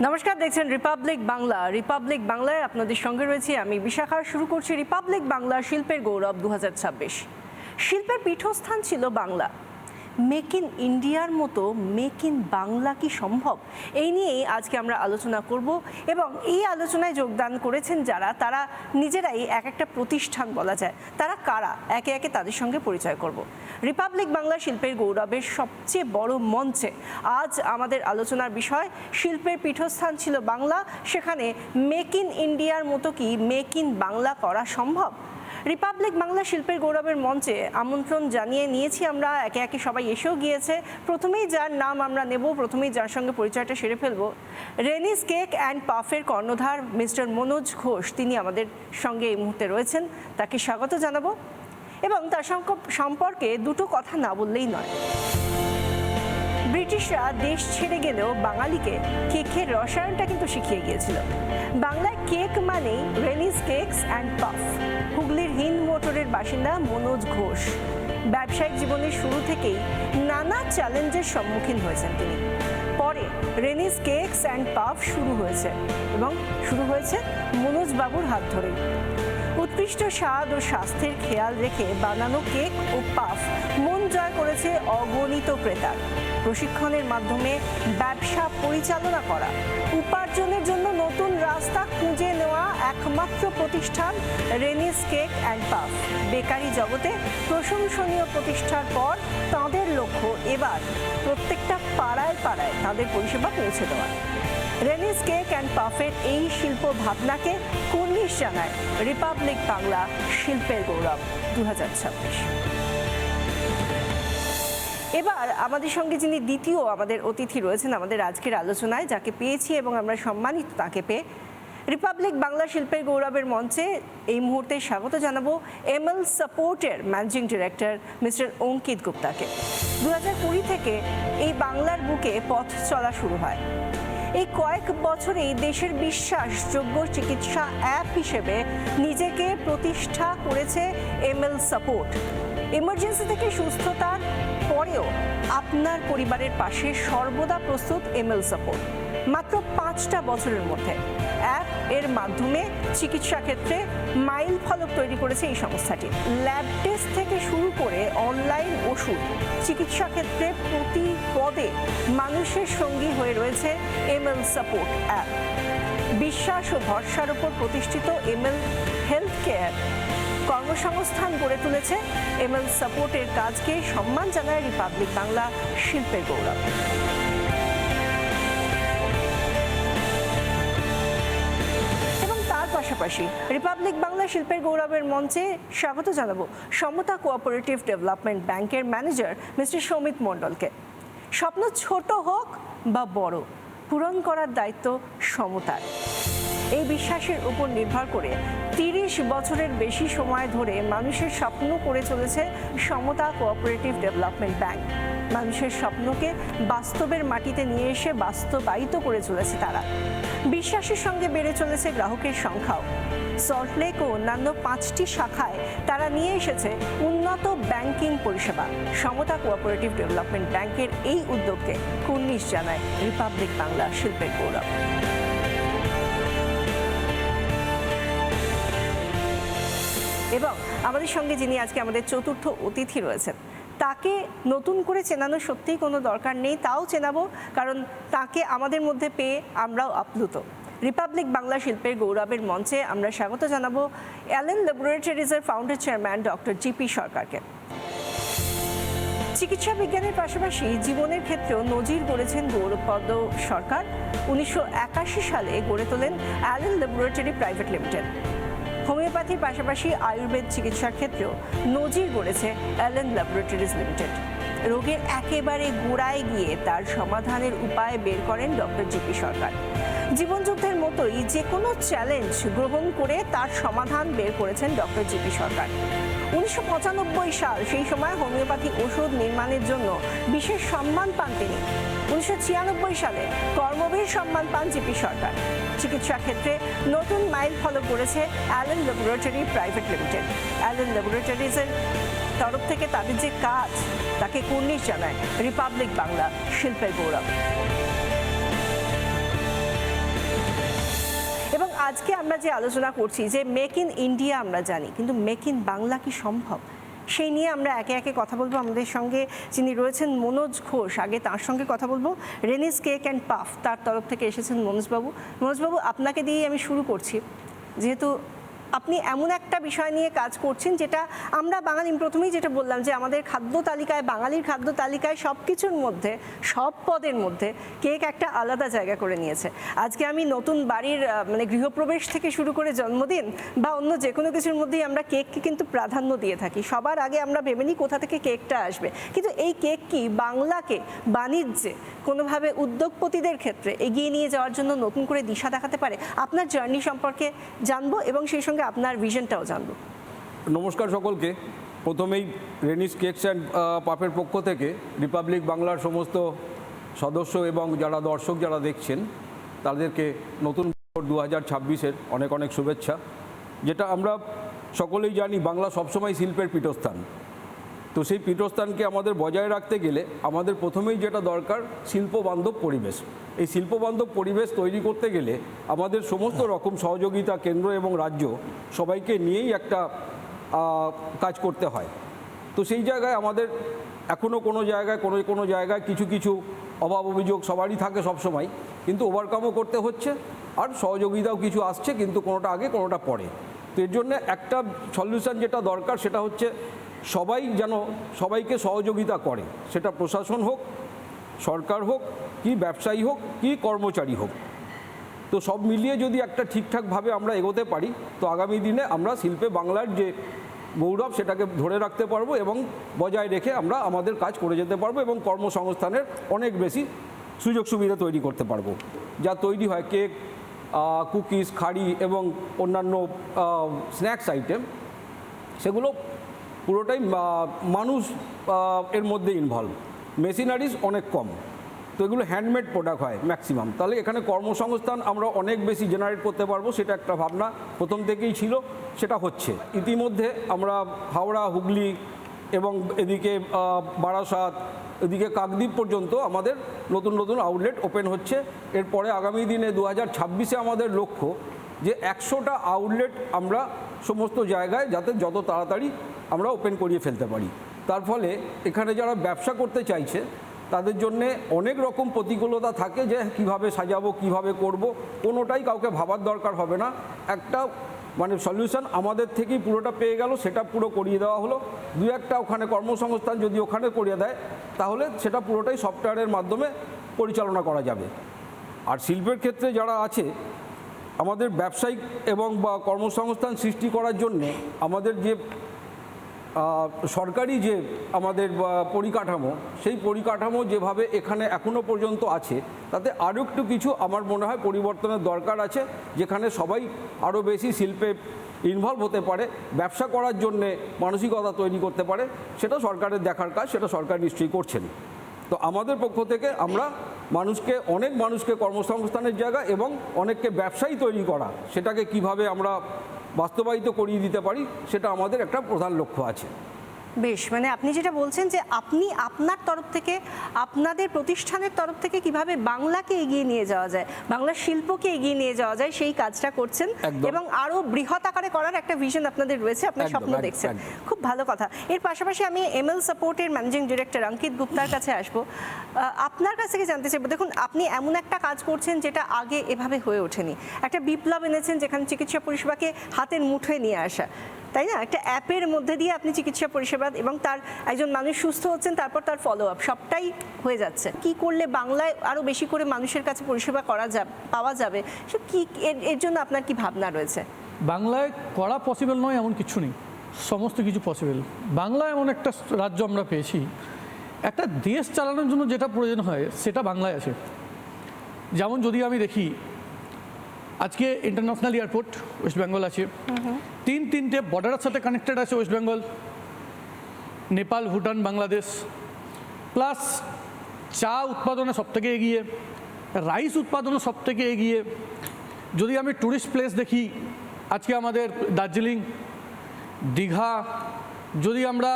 নমস্কার, দেখছেন Republic Bangla. Republic বাংলায় আপনাদের সঙ্গে রয়েছি আমি বিশাখা। শুরু করছি রিপাবলিক বাংলা শিল্পের গৌরব 2026। শিল্পের পীঠস্থান ছিল বাংলা। মেক ইন ইন্ডিয়ার মতো মেক ইন বাংলা কি সম্ভব? এই নিয়েই আজকে আমরা আলোচনা করব এবং এই আলোচনায় যোগদান করেছেন যারা, তারা নিজেরাই এক একটা প্রতিষ্ঠান বলা যায়। তারা কারা, একে একে তাদের সঙ্গে পরিচয় করব। রিপাবলিক বাংলা শিল্পের গৌরবের সবচেয়ে বড় মঞ্চে আজ আমাদের আলোচনার বিষয় শিল্পের পীঠস্থান ছিল বাংলা, সেখানে মেক ইন ইন্ডিয়ার মতো কি মেক ইন বাংলা করা সম্ভব? রিপাবলিক বাংলা শিল্পের গৌরবের মঞ্চে আমন্ত্রণ জানিয়ে নিয়েছি আমরা, একে একে সবাই এসেও গিয়েছে। প্রথমেই যার নাম আমরা নেব, প্রথমেই যার সঙ্গে পরিচয়টা সেরে ফেলবো, রেনিস কেক অ্যান্ড পাফের কর্ণধার মিস্টার মনোজ ঘোষ। তিনি আমাদের সঙ্গে এই মুহূর্তে রয়েছেন, তাকে স্বাগত জানাবো। এবং তার সম্পর্কে দুটো কথা না বললেই নয়। ব্রিটিশরা দেশ ছেড়ে গেলেও বাঙালিকে কেকের রসায়নটা কিন্তু শিখিয়ে গিয়েছিল। বাংলায় কেক মানেই রেনিস কেকস অ্যান্ড পাফ। হুগলির হিন্দ মোটরের বাসিন্দা মনোজ ঘোষ ব্যবসায়িক জীবনের শুরু থেকেই নানা চ্যালেঞ্জের সম্মুখীন হয়েছেন তিনি। পরে রেনিস কেকস অ্যান্ড পাফ শুরু হয়েছে এবং শুরু হয়েছে মনোজ বাবুর হাত ধরেই। উৎকৃষ্ট স্বাদ ও স্বাস্থ্যের খেয়াল রেখে বানানো কেক ও পাফ মন জয় করেছে অগণিত ক্রেতার। প্রশিক্ষণের মাধ্যমে ব্যবসা পরিচালনা করা, উপার্জনের জন্য নতুন রাস্তা খুঁজে নেওয়া একমাত্র প্রতিষ্ঠান Rhaenys cake and puff. Bakery জগতে প্রশংসনীয় প্রতিষ্ঠার পর তাঁদের লক্ষ্য এবার প্রত্যেকটা পাড়ায় পাড়ায় তাদের পরিষেবা পৌঁছে দেওয়া। রেনিস কেক অ্যান্ড পাফের এই শিল্প ভাবনাকে কুর্নিশ জানায় রিপাবলিক বাংলা শিল্পের গৌরব 2026। এবার আমাদের সঙ্গে যিনি দ্বিতীয় আমাদের অতিথি রয়েছেন আমাদের আজকের আলোচনায়, যাকে পেয়েছি এবং আমরা সম্মানিত তাকে পেয়ে, রিপাবলিক বাংলা শিল্পের গৌরবের মঞ্চে এই মুহূর্তে স্বাগত জানাবো এমএল সাপোর্টের ম্যানেজিং ডিরেক্টর মিস্টার অঙ্কিত গুপ্তাকে। 2020 থেকে এই বাংলার বুকে পথ চলা শুরু হয়। এই কয়েক বছরেই দেশের বিশ্বাসযোগ্য চিকিৎসা অ্যাপ হিসেবে নিজেকে প্রতিষ্ঠা করেছে এমএল সাপোর্ট। এমার্জেন্সি থেকে সুস্থতার পরেও আপনার পরিবারের পাশে সর্বদা প্রস্তুত এমএল সাপোর্ট। মাত্র 5টা বছরের মধ্যে অ্যাপ এর মাধ্যমে চিকিৎসা ক্ষেত্রে মাইল ফলক তৈরি করেছে এই সংস্থাটি। ল্যাব টেস্ট থেকে শুরু করে অনলাইন ওষুধ, চিকিৎসা ক্ষেত্রে প্রতি পদে মানুষের সঙ্গী হয়ে রয়েছে এমএল সাপোর্ট অ্যাপ। বিশ্বাস ও ভরসার উপর প্রতিষ্ঠিত এমএল হেলথ কেয়ার কর্মসংস্থান গড়ে তুলেছে। এমএল সাপোর্টের কাজকে সম্মান জানায় রিপাবলিক বাংলা শিল্পের গৌরব। এবং তার পাশাপাশি রিপাবলিক বাংলা শিল্পের গৌরবের মঞ্চে স্বাগত জানাবো সমতা কোঅপারেটিভ ডেভেলপমেন্ট ব্যাংকের ম্যানেজার মিস্টার সৌমিত মণ্ডলকে। স্বপ্ন ছোট হোক বা বড়, পূরণ করার দায়িত্ব সমতার। এই বিশ্বাসের উপর নির্ভর করে 30 বছরের বেশি সময় ধরে মানুষের স্বপ্ন করে চলেছে সমতা কোঅপারেটিভ ডেভেলপমেন্ট ব্যাংক। মানুষের স্বপ্নকে বাস্তবের মাটিতে নিয়ে এসে বাস্তবায়িত করে চলেছে তারা। বিশ্বাসের সঙ্গে বেড়ে চলেছে গ্রাহকের সংখ্যাও। সল্টলেক ও অন্যান্য 5টি শাখায় তারা নিয়ে এসেছে উন্নত ব্যাংকিং পরিষেবা। সমতা কোঅপারেটিভ ডেভেলপমেন্ট ব্যাংকের এই উদ্যোগকে কুর্নিশ জানায় রিপাবলিক বাংলা শিল্পের গৌরব। এবং আমাদের সঙ্গে যিনি আজকে আমাদের চতুর্থ অতিথি রয়েছেন, তাকে নতুন করে চেনানো সত্যিই কোনো দরকার নেই, তাও চেনাবো কারণ তাকে আমাদের মধ্যে পেয়ে আমরাও আপ্লুত। রিপাবলিক বাংলা শিল্পের গৌরবের মঞ্চে আমরা স্বাগত জানাবো অ্যালেন ল্যাবরেটরিজের ফাউন্ডার চেয়ারম্যান ডক্টর জিপি সরকারকে। চিকিৎসা বিজ্ঞানের পাশাপাশি জীবনের ক্ষেত্রেও নজির গড়েছেন গৌরবপদ সরকার। 1981 সালে গড়ে তোলেন অ্যালেন ল্যাবরেটরি প্রাইভেট লিমিটেড। হোমিওপ্যাথির পাশাপাশি আয়ুর্বেদ চিকিৎসার ক্ষেত্রেও নজির গড়েছে অ্যালেন ল্যাবরেটরিজ লিমিটেড। রোগের একেবারে গোড়ায় গিয়ে তার সমাধানের উপায় বের করেন ডক্টর জিপি সরকার। জীবনযুদ্ধের মতোই যে কোনো চ্যালেঞ্জ গ্রহণ করে তার সমাধান বের করেছেন ডক্টর জিপি সরকার। 1995 সাল, সেই সময় হোমিওপ্যাথি ওষুধ নির্মাণের জন্য বিশেষ সম্মান পান তিনি। 1996 সালে কর্মবীর সম্মান পান জিপি সরকার। চিকিৎসা ক্ষেত্রে নতুন মাইল ফলক করেছে Allen laboratory private limited. Allen ল্যাবরেটরিজের তরফ থেকে তাদের যে কাজ, তাকে কুর্নিশ জানায় রিপাবলিক বাংলা শিল্পের গৌরব। আজকে আমরা যে আলোচনা করছি যে মেক ইন ইন্ডিয়া আমরা জানি, কিন্তু মেক ইন বাংলা কি সম্ভব, সেই নিয়ে আমরা একে একে কথা বলবো। আমাদের সঙ্গে যিনি রয়েছেন মনোজ ঘোষ, আগে তার সঙ্গে কথা বলবো। রেনিস কেক অ্যান্ড পাফ তার তরফ থেকে এসেছেন মনোজবাবু। মনোজবাবু, আপনাকে দিয়েই আমি শুরু করছি, যেহেতু আপনি এমন একটা বিষয় নিয়ে কাজ করছেন যেটা আমরা বাঙালি, প্রথমেই যেটা বললাম যে আমাদের খাদ্য তালিকায়, বাঙালির খাদ্য তালিকায় সব কিছুর মধ্যে, সব পদের মধ্যে কেক একটা আলাদা জায়গা করে নিয়েছে। আজকে আমি নতুন বাড়ির মানে গৃহপ্রবেশ থেকে শুরু করে জন্মদিন বা অন্য যে কোনো কিছুর মধ্যেই আমরা কেককে কিন্তু প্রাধান্য দিয়ে থাকি। সবার আগে আমরা ভেবে নিই কোথা থেকে কেকটা আসবে, কিন্তু এই কেক কি বাংলাকে বাণিজ্যে কোনোভাবে উদ্যোগপতিদের ক্ষেত্রে এগিয়ে নিয়ে যাওয়ার জন্য নতুন করে দিশা দেখাতে পারে? আপনার জার্নি সম্পর্কে জানবো এবং সেই সঙ্গে আপনার ভিশনটাও জানবো। নমস্কার সকলকে। প্রথমেই রেনিস কেকস অ্যান্ড পাফের পক্ষ থেকে রিপাবলিক বাংলার সমস্ত সদস্য এবং যারা দর্শক যারা দেখছেন তাদেরকে নতুন 2026-এর অনেক অনেক শুভেচ্ছা। যেটা আমরা সকলেই জানি, বাংলা সবসময় শিল্পের পীঠস্থান। তো সেই পীঠস্থানকে আমাদের বজায় রাখতে গেলে আমাদের প্রথমেই যেটা দরকার, শিল্পবান্ধব পরিবেশ। এই শিল্পবান্ধব পরিবেশ তৈরি করতে গেলে আমাদের সমস্ত রকম সহযোগিতা কেন্দ্র এবং রাজ্য সবাইকে নিয়েই একটা কাজ করতে হয়। তো সেই জায়গায় আমাদের এখনও কোনো জায়গায় কিছু কিছু অভাব অভিযোগ সবারই থাকে সবসময়, কিন্তু ওভারকামও করতে হচ্ছে। আর সহযোগিতাও কিছু আসছে, কিন্তু কোনোটা আগে কোনোটা পরে। তো এর জন্য একটা সলিউশন যেটা দরকার সেটা হচ্ছে সবাই যেন সবাইকে সহযোগিতা করে, সেটা প্রশাসন হোক, সরকার হোক, কি ব্যবসায়ী হোক, কি কর্মচারী হোক। তো সব মিলিয়ে যদি একটা ঠিকঠাকভাবে আমরা এগোতে পারি, তো আগামী দিনে আমরা শিল্পে বাংলার যে গৌরব সেটাকে ধরে রাখতে পারবো এবং বজায় রেখে আমরা আমাদের কাজ করে যেতে পারবো এবং কর্মসংস্থানের অনেক বেশি সুযোগ সুবিধা তৈরি করতে পারবো। যা তৈরি হয় কেক, কুকিজ, খাড়ি এবং অন্যান্য স্ন্যাক্স আইটেম, সেগুলো পুরোটাই মানুষ এর মধ্যে ইনভলভ, মেশিনারিজ অনেক কম। তো এগুলো হ্যান্ডমেড প্রোডাক্ট হয় ম্যাক্সিমাম। তাহলে এখানে কর্মসংস্থান আমরা অনেক বেশি জেনারেট করতে পারবো, সেটা একটা ভাবনা প্রথম থেকেই ছিল, সেটা হচ্ছে। ইতিমধ্যে আমরা হাওড়া, হুগলি এবং এদিকে বারাসাত, এদিকে কাকদ্বীপ পর্যন্ত আমাদের নতুন নতুন আউটলেট ওপেন হচ্ছে। এরপরে আগামী দিনে 2026-এ আমাদের লক্ষ্য যে 100টা আউটলেট আমরা সমস্ত জায়গায় যাতে যত তাড়াতাড়ি আমরা ওপেন করিয়ে ফেলতে পারি। তার ফলে এখানে যারা ব্যবসা করতে চাইছে তাদের জন্যে অনেক রকম প্রতিকূলতা থাকে, যে কিভাবে সাজাবো, কিভাবে করব, কোনোটাই কাউকে ভাবার দরকার হবে না। একটা মানে সলিউশন আমাদের থেকেই পুরোটা পেয়ে গেল, সেটা পুরো করিয়ে দেওয়া হলো। দু একটা ওখানে কর্মসংস্থান যদি ওখানে করিয়ে দেয়, তাহলে সেটা পুরোটাই সফটওয়্যারের মাধ্যমে পরিচালনা করা যাবে। আর শিল্পের ক্ষেত্রে যারা আছে, আমাদের ব্যবসায়িক এবং বা কর্মসংস্থান সৃষ্টি করার জন্যে আমাদের যে সরকারি যে আমাদের পরিকাঠামো, সেই পরিকাঠামো যেভাবে এখানে এখনও পর্যন্ত আছে, তাতে আরও একটু কিছু আমার মনে হয় পরিবর্তনের দরকার আছে, যেখানে সবাই আরও বেশি শিল্পে ইনভলভ হতে পারে, ব্যবসা করার জন্যে মানসিকতা তৈরি করতে পারে। সেটা সরকারের দেখার কাজ, সেটা সরকার নিশ্চয়ই করছেন। তো আমাদের পক্ষ থেকে আমরা অনেক মানুষকে কর্মসংস্থানের জায়গা এবং অনেককে ব্যবসায়ী তৈরি করা, সেটাকে কিভাবে আমরা বাস্তবায়িত করিয়ে দিতে পারি, সেটা আমাদের একটা প্রধান লক্ষ্য আছে। বেশ, মানে আপনি যেটা বলছেন যে আপনি আপনার তরফ থেকে, আপনাদের প্রতিষ্ঠানের তরফ থেকে কিভাবে বাংলাকে এগিয়ে নিয়ে যাওয়া যায়, বাংলার শিল্পকে এগিয়ে নিয়ে যাওয়া যায়, সেই কাজটা করছেন এবং আরও বৃহৎ আকারে করার একটা ভিশন আপনাদের রয়েছে, আপনার স্বপ্ন দেখছেন। খুব ভালো কথা। এর পাশাপাশি আমি এমএল সাপোর্টের ম্যানেজিং ডিরেক্টর অঙ্কিত গুপ্তার কাছে আসবো। আপনার কাছ থেকে জানতে চাইবো, দেখুন আপনি এমন একটা কাজ করছেন যেটা আগে এভাবে হয়ে ওঠেনি। একটা বিপ্লব এনেছেন যেখানে চিকিৎসা পরিষেবাকে হাতের মুঠোয় নিয়ে আসা, তাই না? একটা অ্যাপের মধ্যে দিয়ে আপনি চিকিৎসা পরিষেবা এবং তার একজন মানুষ সুস্থ হচ্ছেন, তারপর তার ফলো আপ সবটাই হয়ে যাচ্ছে। কি করলে বাংলায় আরও বেশি করে মানুষের কাছে পরিষেবা পাওয়া যাবে, সে কি এর জন্য আপনার কি ভাবনা রয়েছে? বাংলায় করা পসিবল নয় এমন কিছু নেই, সমস্ত কিছু পসিবল। বাংলা এমন একটা রাজ্য আমরা পেয়েছি, একটা দেশ চালানোর জন্য যেটা প্রয়োজন হয় সেটা বাংলায় আছে। যেমন যদি আমি দেখি, আজকে ইন্টারন্যাশনাল এয়ারপোর্ট ওয়েস্ট বেঙ্গল আছে, তিনটে বর্ডারের সাথে কানেক্টেড আছে ওয়েস্ট বেঙ্গল, নেপাল, ভুটান, বাংলাদেশ। প্লাস চা উৎপাদনে সবথেকে এগিয়ে, রাইস উৎপাদনে সবথেকে এগিয়ে। যদি আমি ট্যুরিস্ট প্লেস দেখি, আজকে আমাদের দার্জিলিং, দীঘা, যদি আমরা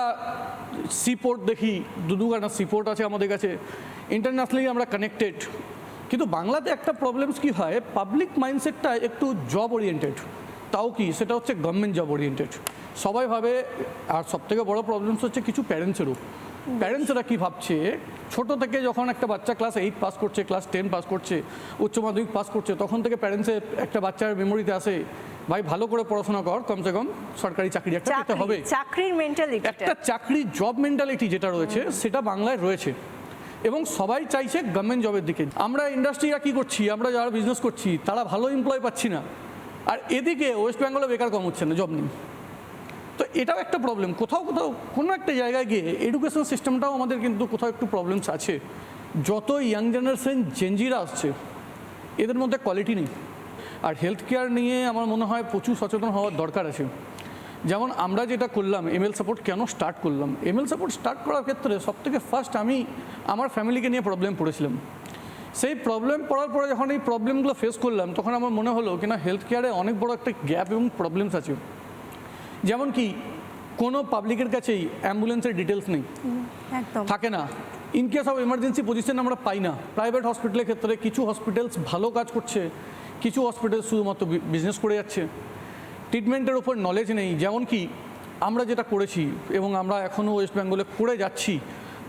সিপোর্ট দেখি, দুখানা সিপোর্ট আছে আমাদের কাছে, ইন্টারন্যাশনালি আমরা কানেক্টেড। কিন্তু বাংলাতে একটা প্রবলেমস কি হয়, পাবলিক মাইন্ডসেটটা একটু জব ওরিয়েন্টেড। তাও কি, সেটা হচ্ছে গভর্নমেন্ট জব ওরিয়েন্টেড। সবাই ভাবে, আর সবথেকে বড় প্রবলেমস হচ্ছে কিছু প্যারেন্টসেরও। প্যারেন্টসরা কী ভাবছে, ছোট থেকে যখন একটা বাচ্চা ক্লাস 8 পাস করছে, ক্লাস 10 পাস করছে, উচ্চ মাধ্যমিক পাস করছে, তখন থেকে প্যারেন্টসের একটা বাচ্চার মেমোরিতে আসে, ভাই ভালো করে পড়াশোনা কর, কমসে কম সরকারি চাকরি একটা পেতে হবে। চাকরির মেন্টালিটি, একটা চাকরি জব মেন্টালিটি যেটা রয়েছে সেটা বাংলায় রয়েছে, এবং সবাই চাইছে গভর্নমেন্ট জবের দিকে। আমরা ইন্ডাস্ট্রিরা কী করছি, আমরা যারা বিজনেস করছি তারা ভালো এমপ্লয় পাচ্ছি না, আর এদিকে ওয়েস্ট বেঙ্গলে বেকার কম হচ্ছে না, জব নেই। তো এটাও একটা প্রবলেম। কোথাও কোথাও কোনো একটা জায়গায় গিয়ে এডুকেশন সিস্টেমটাও আমাদের কিন্তু কোথাও একটু প্রবলেমস আছে। যত ইয়াং জেনারেশন জেনজিরা আসছে, এদের মধ্যে কোয়ালিটি নেই। আর হেলথ কেয়ার নিয়ে আমার মনে হয় প্রচুর সচেতন হওয়ার দরকার আছে। যেমন আমরা যেটা করলাম, এমএল সাপোর্ট কেন স্টার্ট করলাম, এমএল সাপোর্ট স্টার্ট করার ক্ষেত্রে সবথেকে ফার্স্ট আমি আমার ফ্যামিলিকে নিয়ে প্রবলেম পড়েছিলাম। সেই প্রবলেম পড়ার পরে যখন এই প্রবলেমগুলো ফেস করলাম, তখন আমার মনে হলো কিনা হেলথ কেয়ারে অনেক বড় একটা গ্যাপ এবং প্রবলেমস আছে। যেমন কি, কোনো পাবলিকের কাছেই অ্যাম্বুলেন্সের ডিটেলস নেই, একদম থাকে না। In case of emergency position আমরা পাই না। প্রাইভেট হসপিটালের ক্ষেত্রে কিছু হসপিটালস ভালো কাজ করছে, কিছু হসপিটাল শুধুমাত্র বিজনেস করে যাচ্ছে। ট্রিটমেন্টের ওপর নলেজ নেই। যেমন কি আমরা যেটা করেছি এবং আমরা এখনও ওয়েস্ট বেঙ্গলে করে যাচ্ছি,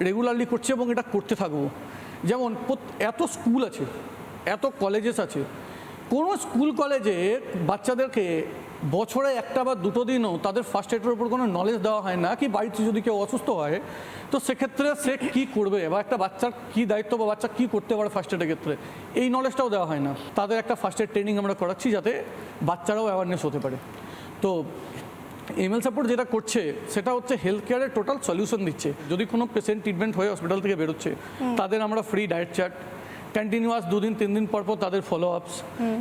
রেগুলারলি করছি এবং এটা করতে থাকবো। যেমন এত স্কুল আছে, এত কলেজেস আছে, কোনো স্কুল কলেজে বাচ্চাদেরকে বছরে একটা বা দুটো দিনও তাদের ফার্স্ট এডের উপর কোনো নলেজ দেওয়া হয় না। কি বাড়িতে যদি কেউ অসুস্থ হয়, তো সেক্ষেত্রে সে কী করবে বা একটা বাচ্চার কী দায়িত্ব বা বাচ্চা কী করতে পারে ফার্স্ট এডের ক্ষেত্রে, এই নলেজটাও দেওয়া হয় না। তাদের একটা ফার্স্ট এড ট্রেনিং আমরা করাচ্ছি যাতে বাচ্চারাও অ্যাওয়ারনেস হতে পারে। তো এমএল সাপোর্ট যেটা করছে সেটা হচ্ছে হেলথ কেয়ারের টোটাল সলিউশন দিচ্ছে। যদি কোনো পেশেন্ট ট্রিটমেন্ট হয়ে হসপিটাল থেকে বেরোচ্ছে, তাদের আমরা ফ্রি ডায়েট চার্ট, কন্টিনিউয়াস 2 দিন 3 দিন পর পর তাদের ফলো আপস,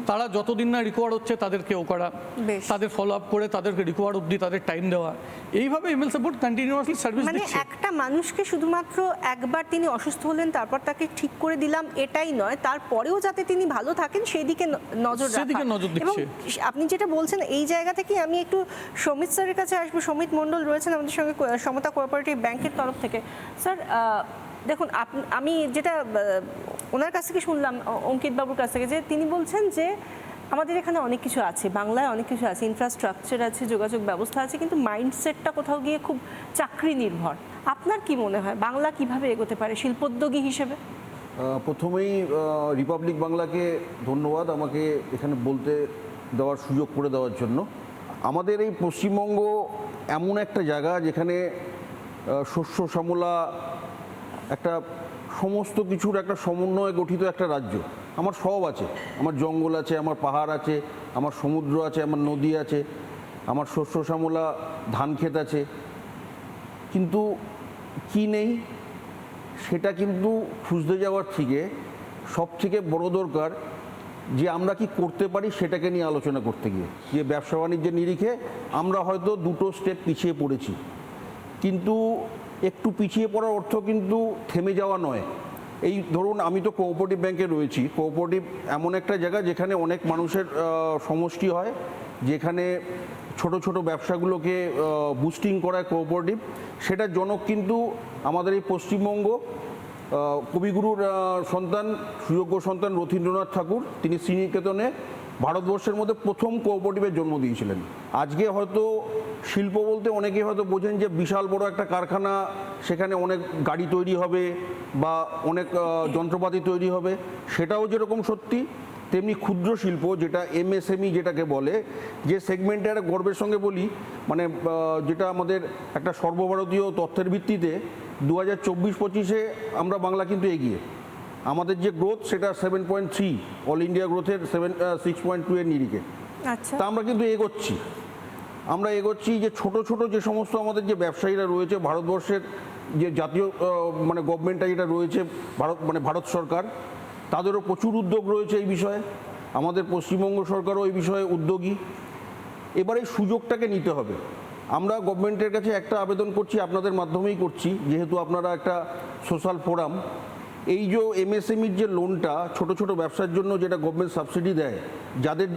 তারা যতদিন না রিকভার হচ্ছে তাদেরকে ও করা, তাদের ফলো আপ করে তাদেরকে রিকভার অবধি তাদের টাইম দেওয়া। এইভাবে এমএল সাপোর্ট কন্টিনিউয়াসলি সার্ভিস মানে দিচ্ছে। একটা মানুষকে শুধুমাত্র একবার তিনি অসুস্থ হলেন তারপর তাকে ঠিক করে দিলাম এটাই নয়, তারপরেও যাতে তিনি ভালো থাকেন সেই দিকে নজর রাখা। সেদিকে নজর এবং দিচ্ছে। আপনি যেটা বলছেন এই জায়গা থেকে আমি একটু সমিত স্যারের কাছে আসবো। সমিত মণ্ডল রয়েছেন আমাদের সঙ্গে সমতা কোঅপারেটিভ ব্যাংকের তরফ থেকে। স্যার দেখুন, আমি যেটা ওনার কাছ থেকে শুনলাম, অঙ্কিত বাবুর কাছ থেকে, যে তিনি বলছেন যে আমাদের এখানে অনেক কিছু আছে, বাংলায় অনেক কিছু আছে, ইনফ্রাস্ট্রাকচার আছে, যোগাযোগ ব্যবস্থা আছে, কিন্তু মাইন্ডসেটটা কোথাও গিয়ে খুব চাকরি নির্ভর। আপনার কি মনে হয় বাংলা কিভাবে এগোতে পারে শিল্পোদ্যোগী হিসেবে? প্রথমেই রিপাবলিক বাংলাকে ধন্যবাদ আমাকে এখানে বলতে দেওয়ার সুযোগ করে দেওয়ার জন্য। আমাদের এই পশ্চিমবঙ্গ এমন একটা জায়গা যেখানে শস্য শ্যামলা একটা সমস্ত কিছুর একটা সমন্বয়ে গঠিত একটা রাজ্য। আমার সব আছে, আমার জঙ্গল আছে, আমার পাহাড় আছে, আমার সমুদ্র আছে, আমার নদী আছে, আমার শস্য শ্যামলা ধান ক্ষেত আছে, কিন্তু কি নেই সেটা কিন্তু খুঁজতে যাওয়ার থেকে সবথেকে বড় দরকার যে আমরা কি করতে পারি সেটাকে নিয়ে আলোচনা করতে গিয়ে। যে ব্যবসা বাণিজ্যের নিরিখে আমরা হয়তো 2টো স্টেপ পিছিয়ে পড়েছি, কিন্তু একটু পিছিয়ে পড়ার অর্থ কিন্তু থেমে যাওয়া নয়। এই ধরুন, আমি তো কোঅপারেটিভ ব্যাংকে রয়েছি। কোঅপারেটিভ এমন একটা জায়গা যেখানে অনেক মানুষের সমষ্টি হয়, যেখানে ছোট ছোট ব্যবসাগুলোকে বুস্টিং করায় কোঅপারেটিভ। সেটার জনক কিন্তু আমাদের এই পশ্চিমবঙ্গ। কবিগুরুর সন্তান, সুযোগ্য সন্তান রথীন্দ্রনাথ ঠাকুর, তিনি শ্রীনিকেতনে ভারতবর্ষের মধ্যে প্রথম কোঅপারেটিভের জন্ম দিয়েছিলেন। আজকে হয়তো শিল্প বলতে অনেকেই হয়তো বোঝেন যে বিশাল বড় একটা কারখানা, সেখানে অনেক গাড়ি তৈরি হবে বা অনেক যন্ত্রপাতি তৈরি হবে, সেটাও যেরকম সত্যি, তেমনি ক্ষুদ্র শিল্প যেটা এমএসএমই যেটাকে বলে, যে সেগমেন্টে একটা গর্বের সঙ্গে বলি, মানে যেটা আমাদের একটা সর্বভারতীয় তথ্যের ভিত্তিতে 2024-25-এ আমরা বাংলা কিন্তু এগিয়ে। আমাদের যে গ্রোথ সেটা 7.3, অল ইন্ডিয়া গ্রোথের 6.2 এর নিরিখে। আচ্ছা, তা আমরা কিন্তু এগোচ্ছি যে ছোট ছোট যে সমস্ত আমাদের যে ব্যবসায়ীরা রয়েছে, ভারতবর্ষের যে জাতীয় মানে গভর্নমেন্টটা যেটা রয়েছে, ভারত সরকার, তাদেরও প্রচুর উদ্যোগ রয়েছে এই বিষয়ে। আমাদের পশ্চিমবঙ্গ সরকারও এই বিষয়ে উদ্যোগী। এবার এই সুযোগটাকে নিতে হবে। আমরা গভর্নমেন্টের কাছে একটা আবেদন করছি, আপনাদের মাধ্যমেই করছি, যেহেতু আপনারা একটা সোশ্যাল ফোরাম। এই যে এমএসএমইর যে লোনটা ছোট ছোট ব্যবসার জন্য যেটা গভর্নমেন্ট সাবসিডি দেয়, যাদের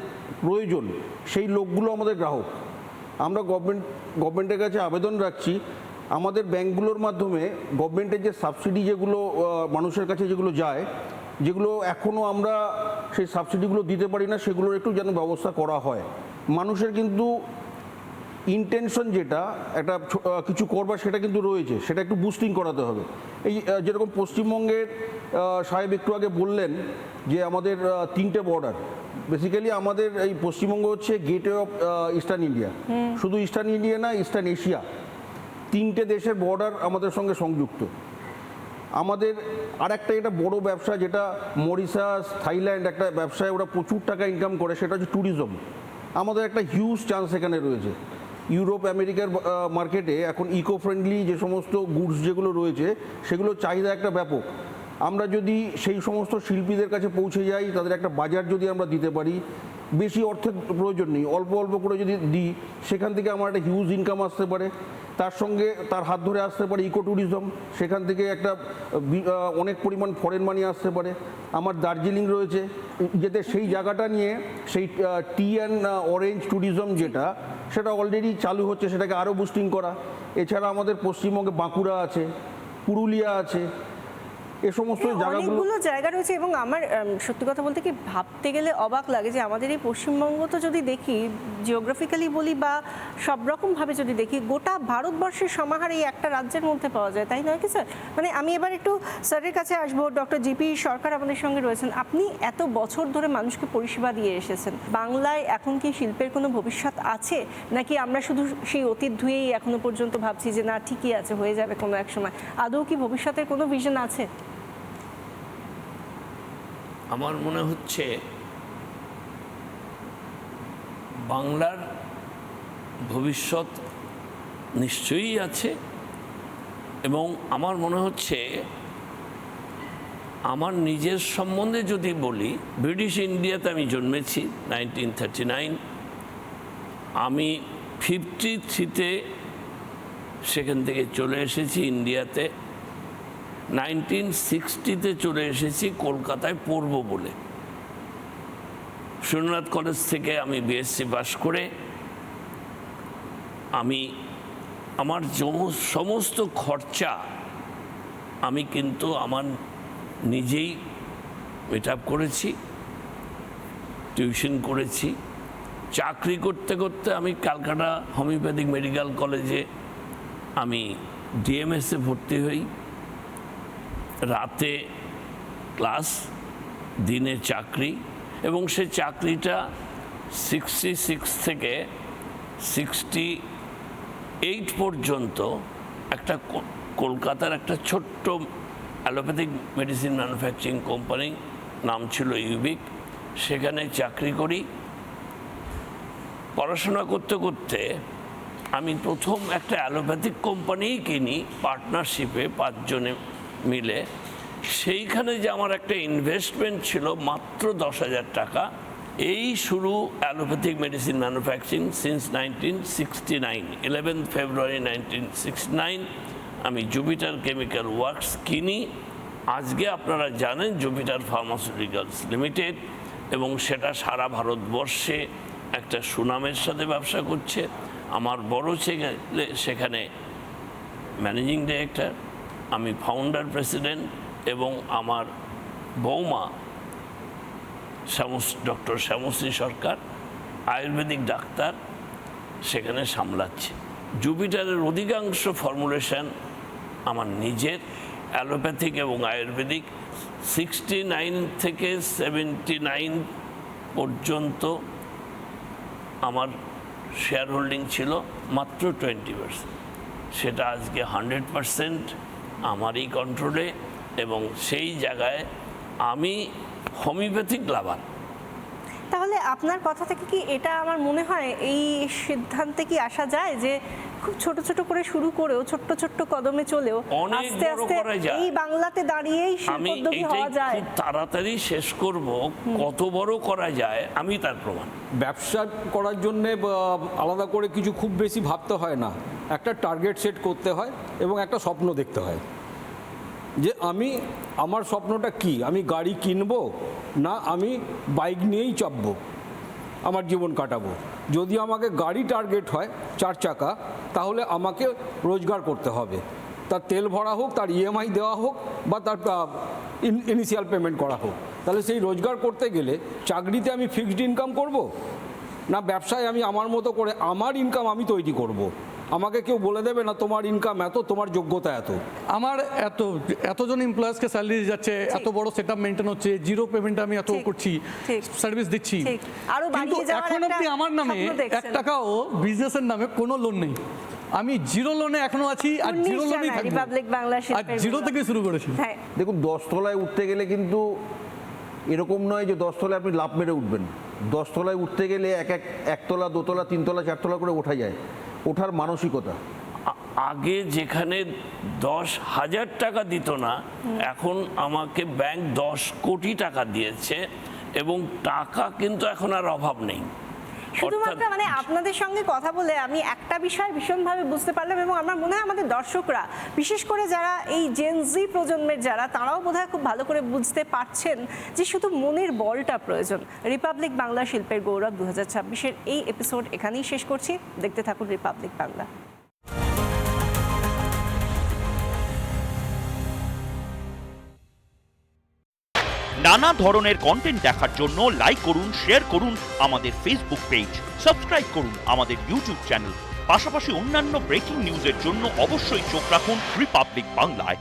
প্রয়োজন সেই লোকগুলো আমাদের গ্রাহক। আমরা গভর্নমেন্টের কাছে আবেদন রাখছি, আমাদের ব্যাংকগুলোর মাধ্যমে গভর্নমেন্টের যে সাবসিডি যেগুলো মানুষের কাছে যেগুলো যায়, যেগুলো এখনও আমরা সেই সাবসিডিগুলো দিতে পারি না, সেগুলোর একটু যেন ব্যবস্থা করা হয়। মানুষের কিন্তু ইন্টেনশন যেটা একটা কিছু করবার সেটা কিন্তু রয়েছে, সেটা একটু বুস্টিং করাতে হবে। এই যেরকম পশ্চিমবঙ্গের সাহেব একটু আগে বললেন যে আমাদের 3টে বর্ডার, বেসিক্যালি আমাদের এই পশ্চিমবঙ্গ হচ্ছে গেটওয়ে অফ ইস্টার্ন ইন্ডিয়া, শুধু ইস্টার্ন ইন্ডিয়া না, ইস্টার্ন এশিয়া, 3টে দেশের বর্ডার আমাদের সঙ্গে সংযুক্ত। আমাদের আর একটা এটা বড় ব্যবসা যেটা মরিশাস, থাইল্যান্ড একটা ব্যবসায় ওরা প্রচুর টাকা ইনকাম করে, সেটা হচ্ছে ট্যুরিজম। আমাদের একটা হিউজ চান্স এখানে রয়েছে। ইউরোপ আমেরিকার মার্কেটে এখন ইকো ফ্রেন্ডলি যে সমস্ত গুডস যেগুলো রয়েছে সেগুলোর চাহিদা একটা ব্যাপক। আমরা যদি সেই সমস্ত শিল্পীদের কাছে পৌঁছে যাই, তাদের একটা বাজার যদি আমরা দিতে পারি, বেশি অর্থের প্রয়োজন নেই, অল্প অল্প করে যদি দিই, সেখান থেকে আমার একটা হিউজ ইনকাম আসতে পারে। তার সঙ্গে তার হাত ধরে আসতে পারে ইকো ট্যুরিজম, সেখান থেকে একটা অনেক পরিমাণ ফরেন মানি আসতে পারে। আমার দার্জিলিং রয়েছে, যেতে সেই জায়গাটা নিয়ে সেই টি অ্যান্ড অরেঞ্জ ট্যুরিজম যেটা, সেটা অলরেডি চালু হচ্ছে, সেটাকে আরও বুস্টিং করা। এছাড়া আমাদের পশ্চিমবঙ্গে বাঁকুড়া আছে, পুরুলিয়া আছে, এ সমস্ত জায়গাগুলো, অনেকগুলো জায়গা রয়েছে। এবং আমার সত্যি কথা বলতে কি ভাবতে গেলে অবাক লাগে যে আমাদের এই পশ্চিমবঙ্গ তো যদি দেখি জিওগ্রাফিক্যালি বলি বা সব রকমভাবে যদি দেখি, গোটা ভারতবর্ষের সমাহার এই একটা রাজ্যের মধ্যে পাওয়া যায়, তাই নয় কি স্যার? মানে আমি এবার একটু স্যারের কাছে আসবো। ডক্টর জিপি সরকার আমাদের সঙ্গে রয়েছেন। আপনি এত বছর ধরে মানুষকে পরিষেবা দিয়ে এসেছেন, বাংলায় এখন কি শিল্পের কোনো ভবিষ্যৎ আছে, নাকি আমরা শুধু সেই অতীত ধুয়েই এখনো পর্যন্ত ভাবছি যে না ঠিকই আছে, হয়ে যাবে কোনো এক সময়? আদৌ কি ভবিষ্যতের কোনো ভিশন আছে? আমার মনে হচ্ছে বাংলার ভবিষ্যৎ নিশ্চয়ই আছে, এবং আমার মনে হচ্ছে আমার নিজের সম্বন্ধে যদি বলি, ব্রিটিশ ইন্ডিয়াতে আমি জন্মেছি 1939, আমি 53-তে সেখান থেকে চলে এসেছি ইন্ডিয়াতে। 1960-তে চলে এসেছি কলকাতায় পড়বো বলে। সুরনাথ কলেজ থেকে আমি বিএসসি পাস করে আমি আমার সমস্ত খরচা আমি কিন্তু আমার নিজেই মিট আপ করেছি, টিউশন করেছি। চাকরি করতে করতে আমি ক্যালকাটা হোমিওপ্যাথিক মেডিকেল কলেজে আমি ডিএমএসে ভর্তি হই। রাতে ক্লাস, দিনে চাকরি, এবং সে চাকরিটা 66 থেকে 68 পর্যন্ত একটা কলকাতার একটা ছোট্ট অ্যালোপ্যাথিক মেডিসিন ম্যানুফ্যাকচারিং কোম্পানি, নাম ছিল ইউবিক, সেখানে চাকরি করি। পড়াশোনা করতে করতে আমি প্রথম একটা অ্যালোপ্যাথিক কোম্পানিই কিনি পার্টনারশিপে 5 জনে মিলে। সেইখানে যে আমার একটা ইনভেস্টমেন্ট ছিল মাত্র 10,000 টাকা। এই শুরু অ্যালোপ্যাথিক মেডিসিন ম্যানুফ্যাকচারিং সিন্স 1969। 11 ফেব্রুয়ারি 1969 আমি জুপিটার কেমিক্যাল ওয়ার্কস কিনি। আজকে আপনারা জানেন জুপিটার ফার্মাসিউটিক্যালস লিমিটেড, এবং সেটা সারা ভারতবর্ষে একটা সুনামের সাথে ব্যবসা করছে। আমার বড় ছেলে সেখানে ম্যানেজিং ডিরেক্টর, আমি ফাউন্ডার প্রেসিডেন্ট, এবং আমার বৌমা ডক্টর শ্যামশ্রী সরকার আয়ুর্বেদিক ডাক্তার সেখানে সামলাচ্ছে। জুপিটারের অধিকাংশ ফর্মুলেশন আমার নিজের, অ্যালোপ্যাথিক এবং আয়ুর্বেদিক। 69 থেকে 79 পর্যন্ত আমার শেয়ার হোল্ডিং ছিল মাত্র 20%। সেটা আজকে 100% আমারই কন্ট্রোলে, এবং সেই জায়গায় আমি হোমিওপ্যাথিক লাভার। তাহলে আপনার কথা থেকে কি এটা আমার মনে হয় এই সিদ্ধান্তে কি আসা যায় যে খুব ছোট ছোট করে শুরু করেও, ছোট্ট ছোট্ট কদমে চলেও আস্তে আস্তে এই বাংলাতে দাঁড়িয়েই শিল্পোদ্যোগী হওয়া যায়? খুব তাড়াতাড়ি শেষ করব, কত বড় করা যায় আমি তার প্রমাণ। ব্যবসা করার জন্যে আলাদা করে কিছু খুব বেশি ভাবতে হয় না, একটা টার্গেট সেট করতে হয় এবং একটা স্বপ্ন দেখতে হয় যে আমার স্বপ্নটা কি, আমি গাড়ি কিনবো না আমি বাইক নিয়েই চাপবো আমার জীবন কাটাবো। যদি আমাকে গাড়ি টার্গেট হয় 4 চাকা, তাহলে আমাকে রোজগার করতে হবে, তার তেল ভরা হোক, তার ইএমআই দেওয়া হোক, বা তার ইনিশিয়াল পেমেন্ট করা হোক। তাহলে সেই রোজগার করতে গেলে চাকরিতে আমি ফিক্সড ইনকাম করব, না ব্যবসায় আমি আমার মতো করে আমার ইনকাম আমি তৈরি করব? আমাকে কেউ বলে দেবে না তোমার ইনকাম এত, তোমার যোগ্যতা এত। আমার এতজন এমপ্লয়ার্সকে স্যালারি যাচ্ছে, এত বড় সেট আপ মেনটেন হচ্ছে, জিরো পেমেন্টে আমি এত ঠিক, করছি, ঠিক। সার্ভিস দিচ্ছি, ঠিক। আরো কিন্তু বাড়িয়ে যাওয়ার এখন একটা অব্দি আমার নামে স্বপ্ন দেখছেন। 1 টাকাও বিজনেসের নামে কোনো লোন নেই। আমি জিরো লোনে এখনো আছি, আর জিরো লোনেই থাকবো, রিপাবলিক বাংলা আর শিল্পের জিরো গৌরব। থেকে শুরু করেছি। হ্যাঁ, দেখুন 10 তলায় উঠতে গেলে কিন্তু এরকম নয় যে 10 তলায় আপনি লাফ মেরে উঠবেন। 10 তলায় উঠতে গেলে একতলা, দোতলা, 3 তলা, 4 তলা করে ওঠা যায়। ওঠার মানসিকতা। আগে যেখানে 10,000 টাকা দিত না, এখন আমাকে ব্যাংক 10 কোটি টাকা দিয়েছে, এবং টাকা কিন্তু এখন আর অভাব নেই। শুধুমাত্র মানে আপনাদের সঙ্গে কথা বলে আমি একটা বিষয় ভীষণভাবে বুঝতে পারলাম, এবং আমার মনে হয় আমাদের দর্শকরা, বিশেষ করে যারা এই জেনজি প্রজন্মের যারা, তারাও বোধহয় খুব ভালো করে বুঝতে পারছেন যে শুধু মনের বলটা প্রয়োজন। রিপাবলিক বাংলা শিল্পের গৌরব 2026-এর এই এপিসোড এখানেই শেষ করছি। দেখতে থাকুন রিপাবলিক বাংলা। নানা ধরনের কন্টেন্ট দেখার জন্য লাইক করুন, শেয়ার করুন আমাদের ফেসবুক পেজ, সাবস্ক্রাইব করুন আমাদের ইউটিউব চ্যানেল। পাশাপাশি অন্যান্য ব্রেকিং নিউজের জন্য অবশ্যই চোখ রাখুন রিপাবলিক বাংলায়।